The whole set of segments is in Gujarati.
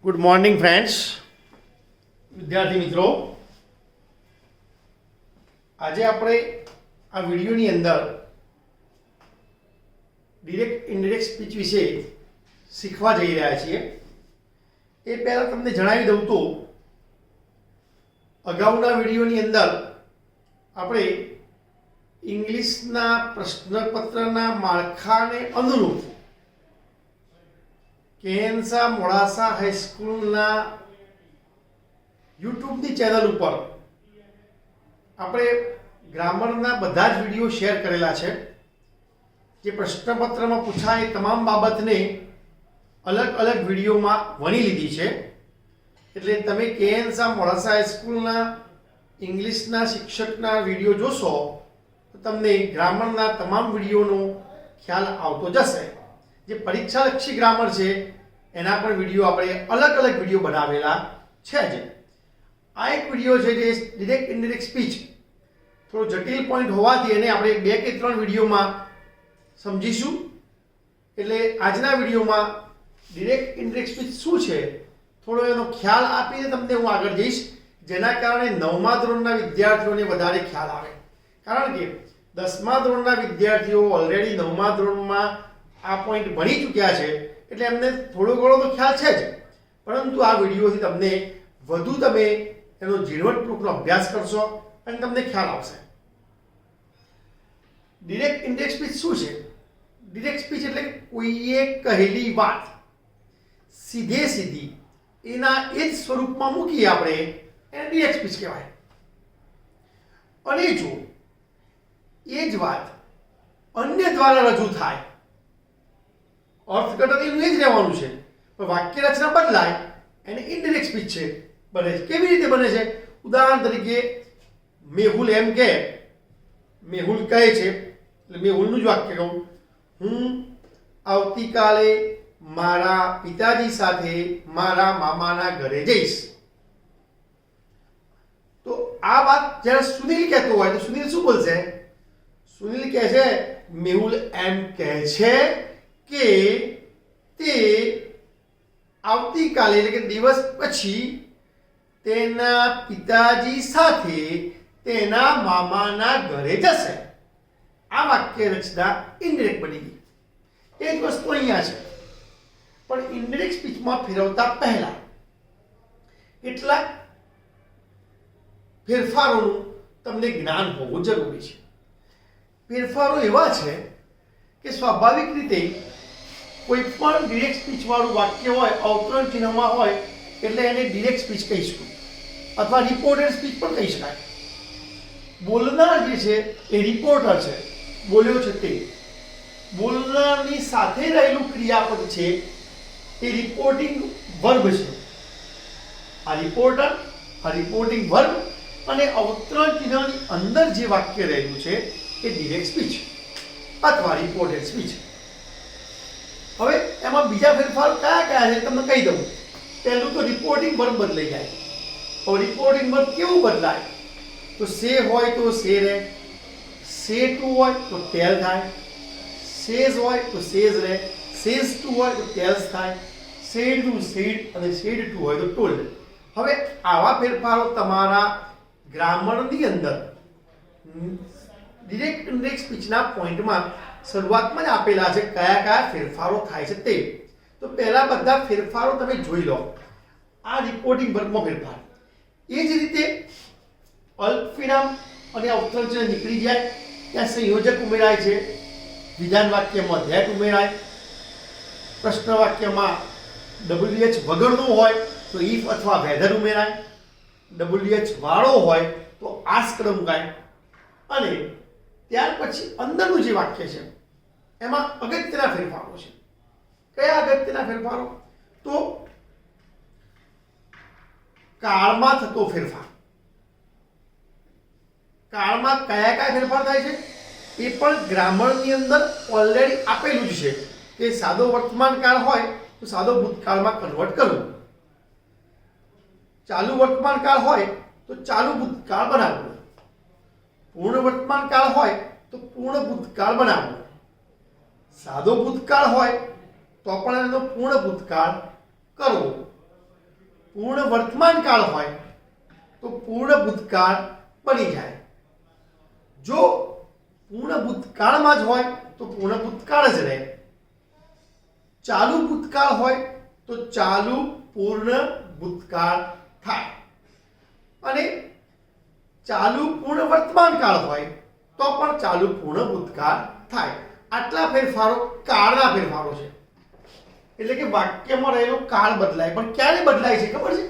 ગુડ મોર્નિંગ ફ્રેન્ડ્સ, વિદ્યાર્થી મિત્રો. આજે આપણે આ વિડીયોની અંદર ડિરેક્ટ ઇનડિરેક્ટ સ્પીચ વિશે શીખવા જઈ રહ્યા છીએ. એ પહેલાં તમને જણાવી દઉં તો અગાઉના વિડીયોની અંદર આપણે ઇંગ્લિશના પ્રશ્નપત્રના માળખાને અનુરૂપ કેએનસા મોડાસા હાઈસ્કૂલના યુટ્યુબની ચેનલ ઉપર આપણે ગ્રામરના બધા જ વિડીયો શેર કરેલા છે. જે પ્રશ્નપત્રમાં પૂછાય તમામ બાબતને અલગ અલગ વિડીયોમાં વણી લીધી છે. એટલે તમે કેએનસા મોડાસા હાઈસ્કૂલના ઇંગ્લિશના શિક્ષકના વિડીયો જોશો તો તમને ગ્રામરના તમામ વિડીયોનો ખ્યાલ આવતો જશે. જે પરીક્ષાલક્ષી ગ્રામર છે એના પણ વિડીયો આપણે અલગ અલગ વિડીયો બનાવેલા છે. આ એક વિડીયો છે જે ડિરેક્ટ ઇનડિરેક્ટ સ્પીચ થોડો જટિલ પોઈન્ટ હોવાથી એને આપણે 2 કે 3 વિડીયોમાં સમજીશું. એટલે આજના વિડીયોમાં ડિરેક્ટ ઇનડિરેક્ટ સ્પીચ શું છે થોડો એનો ખ્યાલ આપીને તમને હું આગળ જઈશ, જેના કારણે 9મા ધોરણના વિદ્યાર્થીઓને વધારે ખ્યાલ આવે. કારણ કે 10મા ધોરણના વિદ્યાર્થીઓ ઓલરેડી 9મા ધોરણમાં આ પોઈન્ટ ભણી ચૂક્યા છે, એટલે એમને થોડો ઘણો તો ખ્યાલ છે જ, પરંતુ આ વિડીયોથી તમને વધુ તમે એનો ઝીણવટપૂર્વકનો અભ્યાસ કરશો અને તમને ખ્યાલ આવશે. ડિરેક્ટ ઇનડિરેક્ટ સ્પીચ શું છે? ડિરેક્ટ સ્પીચ એટલે કોઈએ કહેલી વાત સીધે સીધી એના એ જ સ્વરૂપમાં મૂકી આપણે એને ડિરેક્ટ સ્પીચ કહેવાય. અને જો એ જ વાત અન્ય દ્વારા રજૂ થાય, અર્થઘટન એનું એ જ રહેવાનું છે, પણ વાક્ય રચના બદલાય એને ઇનડિરેક્ટ સ્પીચ છે બને છે. કેવી રીતે બને છે? ઉદાહરણ તરીકે મેહુલ એમ કહે, મેહુલ કહે છે, એટલે મેહુલનું જ વાક્ય કહું, હું આવતીકાલે મારા પિતાજી સાથે મારા મામાના ઘરે જઈશ. તો આ વાત જ્યારે સુનિલ કહેતો હોય તો સુનિલ શું બોલશે? સુનિલ કહે છે મેહુલ એમ કહે છે કે તે આવતીકાલે એટલે કે દિવસ પછી તેના પિતાજી સાથે તેના મામાના ઘરે જશે. આ વાક્ય રચના ઇનડિરેક્ટ બની ગઈ. એ જ વસ્તુ અહીંયા છે, પણ ઇનડિરેક્ટ સ્પીચમાં ફેરવતા પહેલા કેટલાક ફેરફારોનું તમને જ્ઞાન હોવું જરૂરી છે. ફેરફારો એવા છે કે સ્વાભાવિક રીતે કોઈ પણ ડિરેક્ટ સ્પીચ વાળું વાક્ય હોય, અવતરણ ચિહ્નમાં હોય, એટલે એને ડિરેક્ટ સ્પીચ કહીશું અથવા રિપોર્ટેડ સ્પીચ પણ કહી શકાય. બોલનાર જે છે એ રિપોર્ટર છે, બોલ્યો છે તે. બોલનારની સાથે રહેલું ક્રિયાપદ છે એ રિપોર્ટિંગ વર્બ છે. આ રિપોર્ટર, આ રિપોર્ટિંગ વર્બ અને અવતરણ ચિહ્નની અંદર જે વાક્ય રહેલું છે એ ડિરેક્ટ સ્પીચ અથવા રિપોર્ટેડ સ્પીચ. હવે એમાં બીજા ફેરફાર કયા કયા છે તમને કહી દઉં. પહેલું તો રિપોર્ટિંગ વર્બ બદલાઈ જાય. હવે રિપોર્ટિંગ વર્બ કેવું બદલાય? તો સે હોય તો સે રહે, સે ટુ હોય તો ટેલ થાય, સેઝ હોય તો સેઝ રહે, સેઝ ટુ હોય તો ટેલ્સ થાય, સેડ ટુ સેડ અને સેડ ટુ હોય તો ટોલ્ડ. હવે આવા ફેરફારો તમારા ગ્રામરની અંદર ડિરેક્ટ ઇનડિરેક્ટ સ્પીચના પોઈન્ટમાં શરૂઆતમાં જ આપેલા છે કયા કયા ફેરફારો થાય છે તે. તો પહેલા બધા ફેરફારો તમે જોઈ લો. આ રિપોર્ટિંગ વર્બમાં ફેરફાર. એ જ રીતે અલ્પવિરામ અને અવતરણ ચિહ્ન નીકળી જાય ત્યાં સંયોજક ઉમેરાય છે. વિધાન વાક્યમાં ધેટ ઉમેરાય. પ્રશ્ન વાક્યમાં WH વગરનું હોય તો ઇફ અથવા વેધર ઉમેરાય. WH વાળો હોય તો આસ્ક મુકાય. અને ત્યાર પછી અંદરનું જે વાક્ય છે એમાં અગત્યના ફેરફારો છે. કયા અગત્યના ફેરફારો? તો કાળમાં થતો ફેરફાર. કાળમાં કયા કયા ફેરફાર થાય છે એ પણ ગ્રામરની અંદર ઓલરેડી આપેલું જ છે કે સાદો વર્તમાન કાળ હોય તો સાદો ભૂતકાળમાં કન્વર્ટ કરવું, ચાલુ વર્તમાન કાળ હોય તો ચાલુ ભૂતકાળ બનાવવું, પૂર્ણ વર્તમાન કાળ હોય તો પૂર્ણ ભૂતકાળ બનાવવું, સાદો ભૂતકાળ હોય તો પણ એનો પૂર્ણ ભૂતકાળ કરવો, પૂર્ણ વર્તમાન કાળ હોય તો પૂર્ણ ભૂતકાળ બની જાય. જો પૂર્ણ ભૂતકાળમાં જ હોય તો પૂર્ણ ભૂતકાળ જ રહે. ચાલુ ભૂતકાળ હોય તો ચાલુ પૂર્ણ ભૂતકાળ થાય. અને ચાલુ પૂર્ણ વર્તમાન કાળ હોય તો પણ ચાલુ પૂર્ણ ભૂતકાળ થાય. આટલા ફેરફારો કાળના ફેરફારો છે. એટલે કે વાક્યમાં રહેલો કાળ બદલાય. પણ ક્યારે બદલાય છે ખબર છે?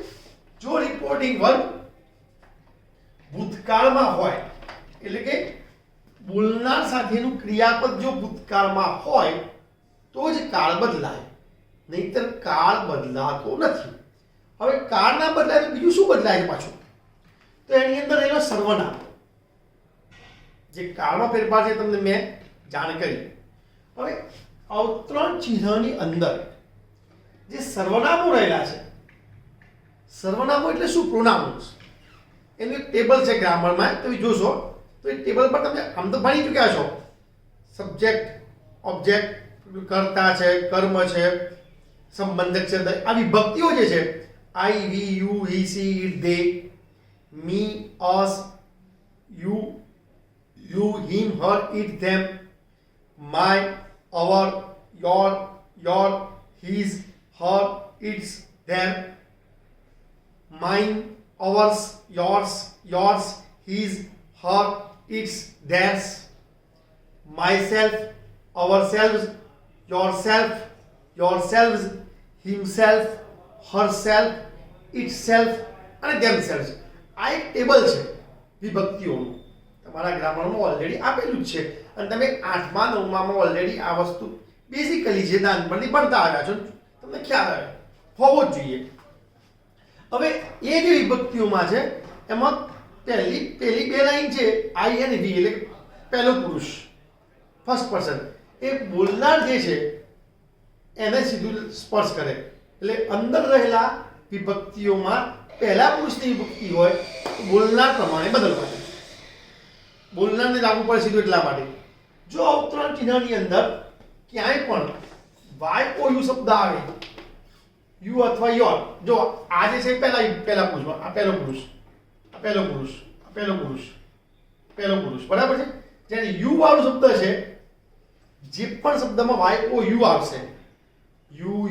જો રિપોર્ટિંગ વર્બ ભૂતકાળમાં હોય, એટલે કે બોલનાર સાથેનું ક્રિયાપદ જો ભૂતકાળમાં હોય તો જ કાળ બદલાય, નહીતર કાળ બદલાતો નથી. હવે કાળ ના બદલાય તો બીજું શું બદલાય છે પાછું? તો એની અંદર રહેલો સર્વનામ. જે કાળમાં ફેરફાર છે તમને મેં જાણ કરી. હવે અવતરણ ચિહ્નની અંદર જે સર્વનામો રહેલા છે, સર્વનામો એટલે શું? પ્રોનાઉન્સ. એનું એક ટેબલ છે ગ્રામરમાં, તમે જોશો તો એ ટેબલ પર તમે આમ તો ભણી ચૂક્યા છો. સબ્જેક્ટ, ઓબ્જેક્ટ, કર્તા છે, કર્મ છે, સંબંધક છે, આ વિભક્તિઓ જે છે I, we, you, he, she, it, they, me, us, you, him, her, it, them, my, our, your, his, her, its, them, mine, ours, yours, his, her, its, theirs, myself, ourselves, yourselves, himself, herself, itself અને themselves. આ એક ટેબલ છે વિભક્તિઓનું. તમારા ગ્રામરમાં ઓલરેડી આપેલું જ છે અને તમે 8મા 9મામાં ઓલરેડી આ વસ્તુ બેઝિકલી જે નાનપણથી ભણતા આવ્યા છો, તમને ખ્યાલ આવે હોવો જ જોઈએ. હવે એ જે વિભક્તિઓમાં છે એમાં પહેલી બે લાઈન છે આઈ અને વી, એટલે પહેલો પુરુષ, ફર્સ્ટ પર્સન. એ બોલનાર જે છે એને સીધું સ્પર્શ કરે. એટલે અંદર રહેલા વિભક્તિઓમાં પહેલા પુરુષની વિભક્તિ હોય તો બોલનાર પ્રમાણે બદલવાનું. બોલનારને લાગુ પડે સીધું એટલા માટે. જો અવતરણ ચિહ્નની અંદર ક્યાંય પણ વાય ઓ યુ શબ્દ આવે, યુ અથવા યોર, જો આ જે છે પહેલા પુરુષમાં, આ પહેલો પુરુષ, આ પહેલો પુરુષ, આ પહેલો પુરુષ, પહેલો પુરુષ, બરાબર છે. જ્યારે યુ વાળો શબ્દ છે, જે પણ શબ્દમાં વાય ઓ યુ આવશે, યુ,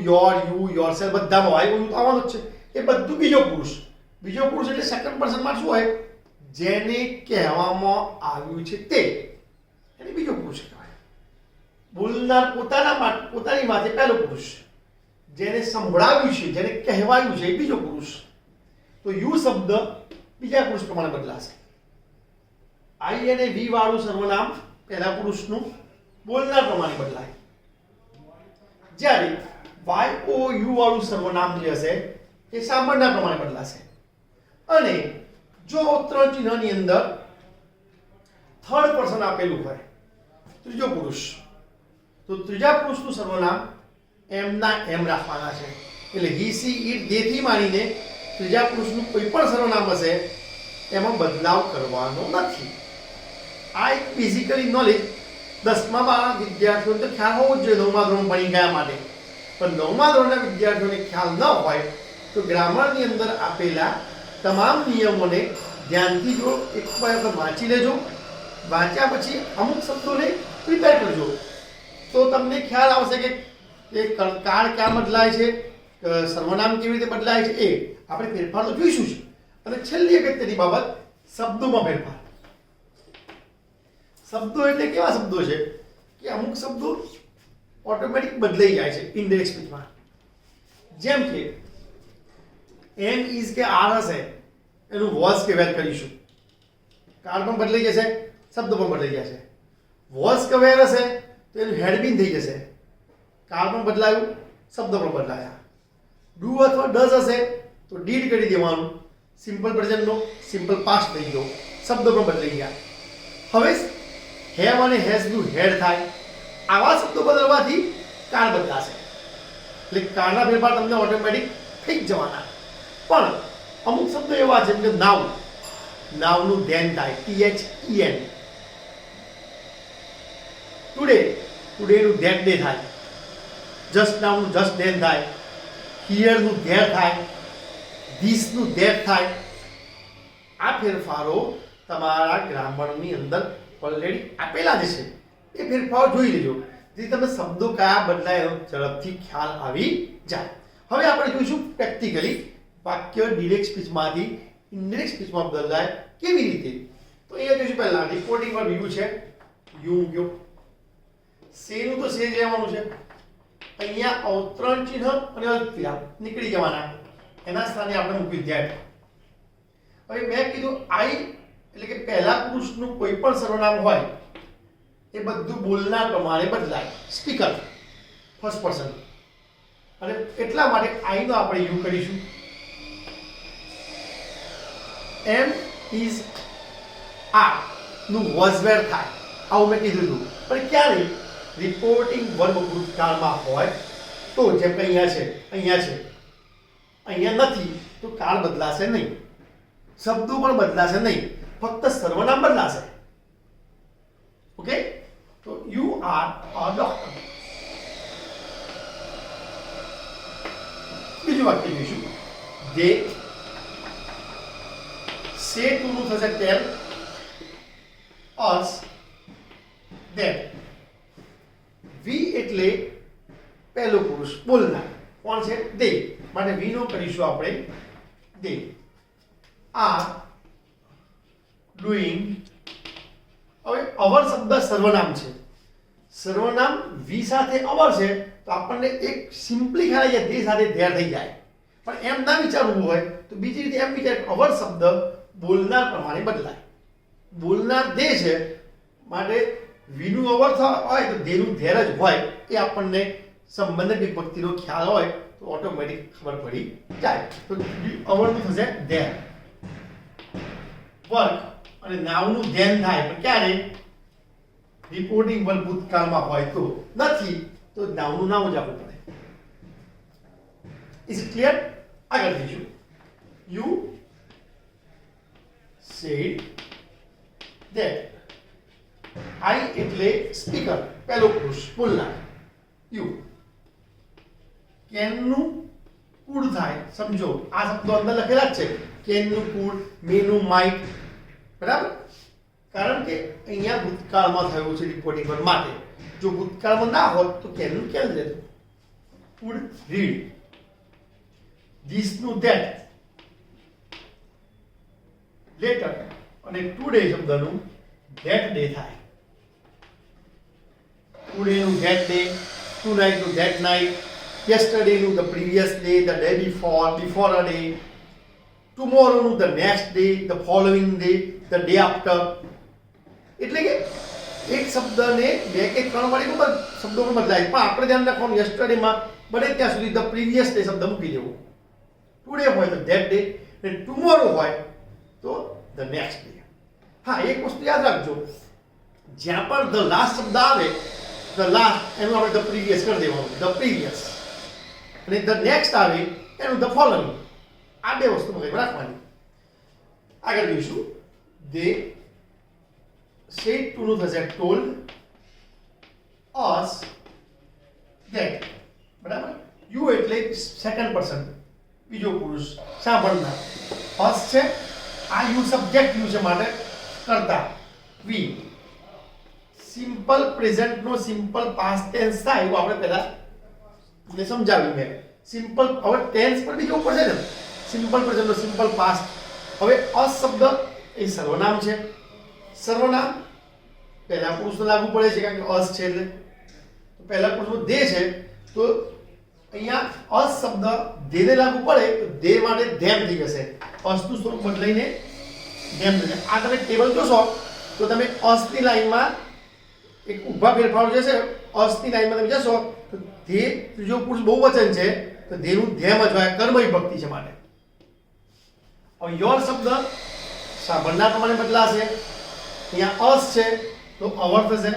યોરસેલ્ફ, બધામાં વાય ઓ યુ તો આવવાનો જ છે. એ બધું બીજો પુરુષ. બીજો પુરુષ એટલે સેકન્ડ પર્સનમાં શું હોય? જેને કહેવામાં આવ્યું છે તે, એને બીજો પુરુષ કહેવાય. બોલનાર પોતાની માથે પહેલો પુરુષ, જેને સંભળાવ્યું છે, જેને કહેવાયું છે એ બીજો પુરુષ. તો યુ શબ્દ બીજા પુરુષ પ્રમાણે બદલાશે. આઈ અને વી વાળું સર્વનામ પહેલા પુરુષનું બોલનાર પ્રમાણે બદલાય. જ્યારે વાય ઓ યુ વાળું સર્વનામ જે હશે એ સાંભળનાર પ્રમાણે બદલાશે. અને જો અવતરણ ચિહ્નની અંદર થર્ડ પર્સન આપેલું હોય, ત્રીજો પુરુષ, તો ત્રીજા પુરુષનું સર્વનામ એમના એમ રાખવાના છે. એટલે હી, સી, ઇટ, ધે થી માંડીને ત્રીજા પુરુષનું કોઈ પણ સર્વનામ હશે એમાં બદલાવ કરવાનો નથી. આ એક બેઝિકલી નોલેજ 10મા 12 વિદ્યાર્થીઓને તો ખ્યાલ હોવો જ જોઈએ, 9મા ધોરણ ભણી ગયા માટે. પણ 9મા ધોરણના વિદ્યાર્થીઓને ખ્યાલ ન હોય તો ગ્રામરની અંદર આપેલા તમામ નિયમોને ધ્યાનથી જો એક વખત વાંચી લેજો. વાંચ્યા પછી અમુક શબ્દોને પ્રિપેર કરજો તો તમને ખ્યાલ આવશે કે કાળ ક્યાં બદલાય છે, સર્વનામ કેવી રીતે બદલાય છે. એ આપણે ફેરફાર તો જોઈશું જ. અને છેલ્લી અગત્યની બાબત, શબ્દોમાં ફેરફાર. શબ્દો એટલે કેવા શબ્દો છે કે અમુક શબ્દો ઓટોમેટિક બદલાઈ જાય છે ઇનડાયરેક્ટ સ્પીચમાં. જેમ કે એમ, ઇઝ કે આર હશે એનું વોઝ કે વેર કરીશું, કાળ પણ બદલાઈ જશે, શબ્દ પણ બદલાઈ જશે. વોઝ કે વેર હશે તો એનું હેડ બીન થઈ જશે, કાળ પણ બદલાયું, શબ્દ પણ બદલાયા. ડુ અથવા ડઝ હશે તો ડીડ કરી દેવાનું, સિમ્પલ પ્રેઝન્ટનો સિમ્પલ પાસ્ટ થઈ ગયો, શબ્દ પણ બદલાઈ ગયા. હવે હેવ અને હેઝ નું હેડ થાય. આવા શબ્દો બદલવાથી કાળ બદલાશે. એટલે કાળના ફેરફાર તમને ઓટોમેટિક થઈ જ જવાના. પણ અમુક શબ્દો એવા છે કે નાવનું ધેન થાય, THEN. ટુડેનું ધેટ ડે થાય. જસ્ટ નાવનું જસ્ટ ધેન થાય. હિયરનું ધેર થાય. ધીસનું ધેટ થાય. આ ફેરફારો તમારા ગ્રામરની અંદર ઓલરેડી આપેલા જ છે. એ ફેરફારો જોઈ લેજો, જેથી તમને શબ્દો કયા બદલાય એનો ઝડપથી ખ્યાલ આવી જાય. હવે આપણે જોઈશું પ્રેક્ટિકલી વાક્ય ડિરેક્ટ સ્પીચમાંથી ઇનડિરેક્ટ સ્પીચમાં બદલાય કેવી રીતે. તો અહીંયા જોઈશું પહેલા રિપોર્ટિંગ પર વ્યૂ છે, યુ મૂક્યો. સેનું તો સે જ રહેવાનું છે. અહીંયા અવતરણ ચિહ્ન અને અલ્પવિરામ નીકળી જવાના, એના સ્થાને આપણે મૂકી ધ્યાન. હવે મેં કીધું આઈ એટલે કે પહેલા પુરુષનું કોઈ પણ સર્વનામ હોય એ બધું બોલનાર પ્રમાણે બદલાય. સ્પીકર ફર્સ્ટ પર્સન, અને એટલા માટે આઈ નો આપણે યુ કરીશું. એમ ઇઝ આર નું વોઝ વેર થાય, આવું મેં કીધું હતું. પણ ક્યારે રિપોર્ટિંગ વર્બ ભૂતકાળમાં હોય તો, જેમ કે અહીંયા છે, અહીંયા છે, અહીંયા નથી, તો કાળ બદલાશે નહીં, શબ્દો પણ બદલાશે નહીં, ફક્ત સર્વનામ બદલાશે. ઓકે, તો યુ આર અ ડોક્ટર. બીજું વાક્ય જોઈશું. દે સે ટુ નું થશે ટેલ અસ ધેટ. વી એટલે પહેલો પુરુષ બોલનાર કોણ છે? દે. માટે વી નો કરીશું આપણે દે. Are doing. હવે અવર શબ્દ સર્વનામ છે. સર્વનામ વી સાથે અવર છે તો આપણને એક સિમ્પલી ખ્યાલ આવી જાય, દે સાથે ધેર થઈ જાય. પણ એમ ના વિચારવું હોય તો બીજી રીતે એમ વિચાર, અવર શબ્દ બોલનાર પ્રમાણે બદલાય. બોલનાર દે છે માટે વીનું અવર હોય તો દેનું ધેર જ હોય, એ આપણને સંબંધિત વિભક્તિનો ખ્યાલ હોય તો ઓટોમેટિક ખબર પડી જાય. તો અવરનું થશે ધેર. વર્ક અને નાઉનું ધ્યાન થાય, પણ ક્યારે? રિપોર્ટિંગ વર્બ ભૂતકાળમાં હોય તો. નથી તો નાઉનું નામ જ આપવું પડે. Is it clear? આગળ જઈશું. You said that. આઈ એટલે સ્પીકર, પહેલો પુરુષ બોલનાર, યુ. કેનનું કુડ થાય, સમજો આ શબ્દો અંદર લખેલા જ છે. કેનનું કુડ, મેનું માઇટ, બરાબર? કારણ કે અહીંયા ભૂતકાળમાં થયું છે રિપોર્ટિંગ વર્બ માટે. જો ભૂતકાળમાં ના હોત તો કેનનું કેમ લેતું? Could read. ધીસનું ધેટ. લેટર અને ટુડે શબ્દનું ધેટ ડે થાય. ટુડે નું ધેટ ડે, ટુનાઇટ નું ધેટ નાઇટ, યસ્ટરડે નું the previous day, the day before, before a day, tomorrow નું the next day, the following day, the day after. એટલે કે એક શબ્દને બે કે ત્રણ વાળી શબ્દોમાં બદલાય, પણ આપણે ધ્યાન રાખવાનું યસ્ટરડે માં બને ત્યાં સુધી ધ પ્રીવિયસ ડે શબ્દ મૂકી દેવો. ટુડે હોય તો ધેટ ડે, અને ટુમોરો હોય તો ધ નેક્સ્ટ ડે. હા, એક વસ્તુ યાદ રાખજો, જ્યાં પણ ધ લાસ્ટ શબ્દ આવે, ધ લાસ્ટ એનું આપણે ધ પ્રીવિયસ કરી દેવાનું, ધ પ્રીવિયસ. અને ધ નેક્સ્ટ આવે એનું ધ ફોલોઈંગ. આ બે વસ્તુ મગજમાં રાખવાની. આગળ જોઈશું. દે સેડ ટુ નું થશે ટોલ્ડ અસ ધેટ. બરાબર? યુ એટલે સેકન્ડ પર્સન, બીજો પુરુષ, સાંભળનાર. અસ છે, આ યુ સબ્જેક્ટ યુ છે માટે કરતા. વી simple present no simple past tense થાય એવું આપણે પહેલા ને સમજાવ્યું મેં. સિમ્પલ હવે ટેન્સ પર બી જવું પડશે ને. Simple present no simple past. હવે અસ શબ્દ એ સર્વનામ છે. સર્વનામ પહેલા પુરુષને લાગુ પડે છે કારણ કે અસ છે એટલે. તો પહેલા પુરુષનો દે છે તો અહીંયા અસ શબ્દ દેને લાગુ પડે તો દે માટે ધેમ થઈ જશે. અસનું સ્વરૂપ બદલાઈને ધેમ થઈ જશે. આ તમે ટેબલ જોશો તો તમે અસની લાઈનમાં એક ઊભા ફેરફારો જે છે, અસની લાઈનમાં તમે જશો તો ધે ત્રીજો પુરુષ બહુવચન છે તો ધેનું ધેમ જ હોય, કર્મ વિભક્તિ છે માટે. હવે યોર શબ્દ સાંભળનાર પ્રમાણે બદલાશે. અહીંયા અસ છે તો અવર થશે.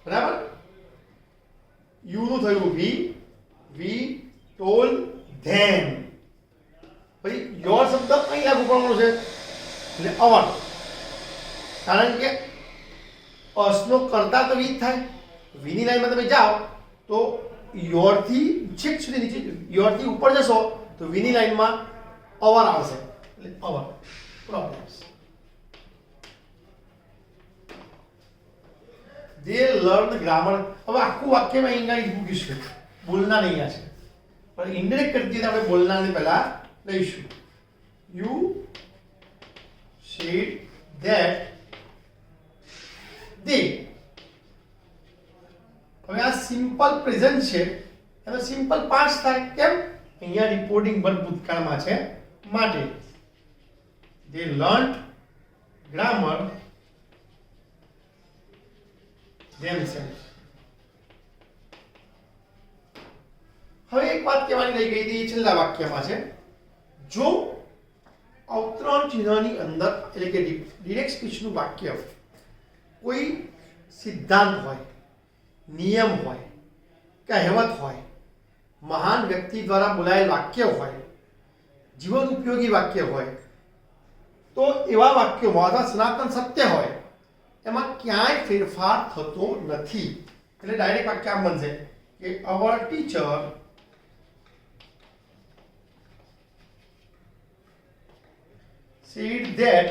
બરાબર? યુ નું થયું વી, વી ટોલ્ડ ધેમ. પછી યોર શબ્દ અહીં લાગુ પડવાનો છે એટલે અવર. કારણ કે અસનો કરતા તો વી થાય. વીની લાઈનમાં તમે જાઓ તો યોર થી છેક સુધી નીચે, યોર થી ઉપર જશો તો વીની લાઈનમાં અવર આવશે, એટલે અવર પ્રોબ્લેમ્સ. They learn grammar. હવે આખું વાક્યમાં ઇંગ્લિશ મૂકીશું, બોલના નહીં આ છે, પણ ઇન્ડિરેક્ટ કરી દઈએ આપણે બોલનાને પહેલા લઈશું. You said that they. હવે આ સિમ્પલ પ્રેઝન્ટ છે, એનો સિમ્પલ પાસ્ટ થાય. કેમ? અહીંયા રિપોર્ટિંગ વર્બ ભૂતકાળમાં છે માટે. They learned grammar themselves. હવે એક વાત કહેવાની રહી ગઈ હતી, છેલ્લા વાક્યમાં છે, જો અવતરણ ચિહ્નની અંદર એટલે કે ડિરેક્ટ સ્પીચનું વાક્ય કોઈ સિદ્ધાંત હોય, નિયમ હોય, કહેવત હોય, મહાન વ્યક્તિ દ્વારા બોલાયેલ વાક્ય હોય, જીવન ઉપયોગી વાક્ય હોય, તો એવા વાક્યોમાં અથવા સનાતન સત્ય હોય એમાં ક્યાંય ફેરફાર થતો નથી. એટલે ડાયરેક્ટ વાક્ય આમ બનશે કે our teacher said that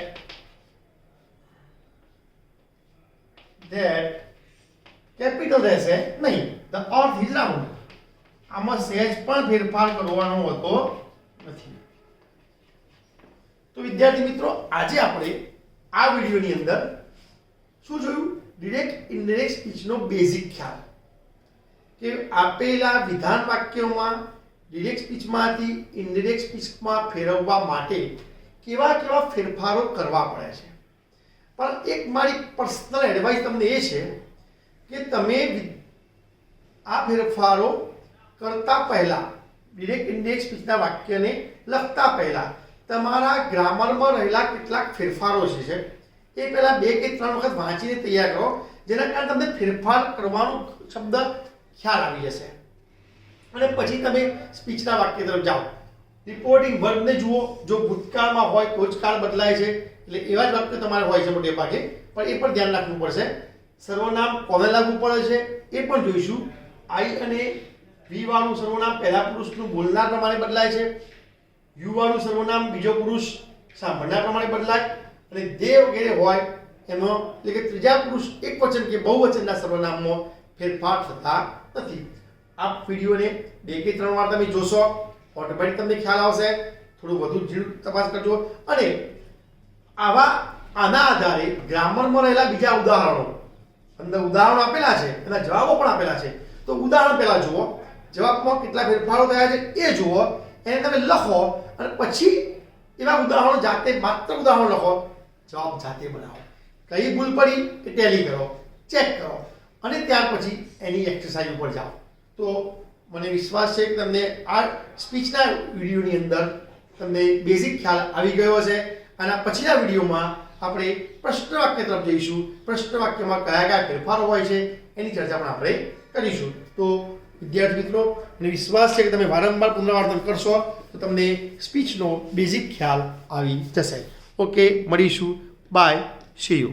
capital રહેશે નહીં, the earth is round. આમાં સહેજ પણ ફેરફાર કરવાનો હોતો નથી. તો વિદ્યાર્થી મિત્રો, આજે આપણે આ વિડીયોની અંદર શું જોયું? ડિરેક્ટ ઇનડિરેક્ટ સ્પીચનો બેઝિક ખ્યાલ, કે આપેલા વિધાન વાક્યોમાં ડિરેક્ટ સ્પીચમાંથી ઇનડિરેક્ટ સ્પીચમાં ફેરવવા માટે કેવા કેવા ફેરફારો કરવા પડે છે. પણ એક મારી પર્સનલ એડવાઇસ તમને એ છે કે તમે આ ફેરફારો કરતા પહેલા, ડિરેક્ટ ઇનડિરેક્ટ સ્પીચના વાક્યને લખતા પહેલા તમારા ગ્રામરમાં રહેલા કેટલાક ફેરફારો છે એ પહેલા 2 કે 3 વખત વાંચીને તૈયાર કરો, જેના કારણે તમને ફેરફાર કરવાનો શબ્દ ખ્યાલ આવી જશે અને પછી તમે સ્પીચના વાક્ય તરફ જાઓ. રિપોર્ટિંગ વર્બને જુઓ, જો ભૂતકાળમાં હોય તો જ કાળ બદલાય છે, એટલે એવા જ વાક્ય તમારે હોય છે મોટે ભાગે, પણ એ પણ ધ્યાન રાખવું પડશે. સર્વનામ કોને લાગુ પડે છે એ પણ જોઈશું. આઈ અને વી વાળું સર્વનામ પહેલા પુરુષનું બોલનાર પ્રમાણે બદલાય છે, યુ વાળું સર્વનામ બીજો પુરુષ સાંભળનાર પ્રમાણે બદલાય, અને દે વગેરે હોય એનો એટલે કે ત્રીજા પુરુષ એકવચન કે બહુવચનના સર્વનામમાં ફેરફાર થતા નથી. આ વિડીયોને 2 કે 3 વાર તમે જોશો, ઓટોમેટિક તમને ખ્યાલ આવશે. થોડું વધુ ઝીણું તપાસ કરજો, અને આના આધારે ગ્રામરમાં રહેલા બીજા ઉદાહરણો, અંદર ઉદાહરણો આપેલા છે, એના જવાબો પણ આપેલા છે, તો ઉદાહરણ પહેલા જુઓ, જવાબમાં કેટલા ફેરફારો થયા છે એ જુઓ, એને તમે લખો, અને પછી એવા ઉદાહરણો જાતે, માત્ર ઉદાહરણો લખો, જવાબ જાતે બનાવો. કઈ ભૂલ પડી એ ટેલી કરો, ચેક કરો, અને ત્યાર પછી એની એક્સરસાઇઝ ઉપર જાઓ. તો મને વિશ્વાસ છે કે તમને આ સ્પીચના વિડીયોની અંદર તમને બેઝિક ખ્યાલ આવી ગયો હશે. અને પછીના વિડીયોમાં આપણે પ્રશ્ન વાક્ય તરફ જઈશું. પ્રશ્ન વાક્યમાં કયા કયા ફેરફારો હોય છે એની ચર્ચા પણ આપણે કરીશું. તો વિદ્યાર્થી મિત્રો, મને વિશ્વાસ છે કે તમે વારંવાર પુનરાવર્તન કરશો તો તમને સ્પીચનો બેઝિક ખ્યાલ આવી જશે. ઓકે, મળીશું. Bye, see you.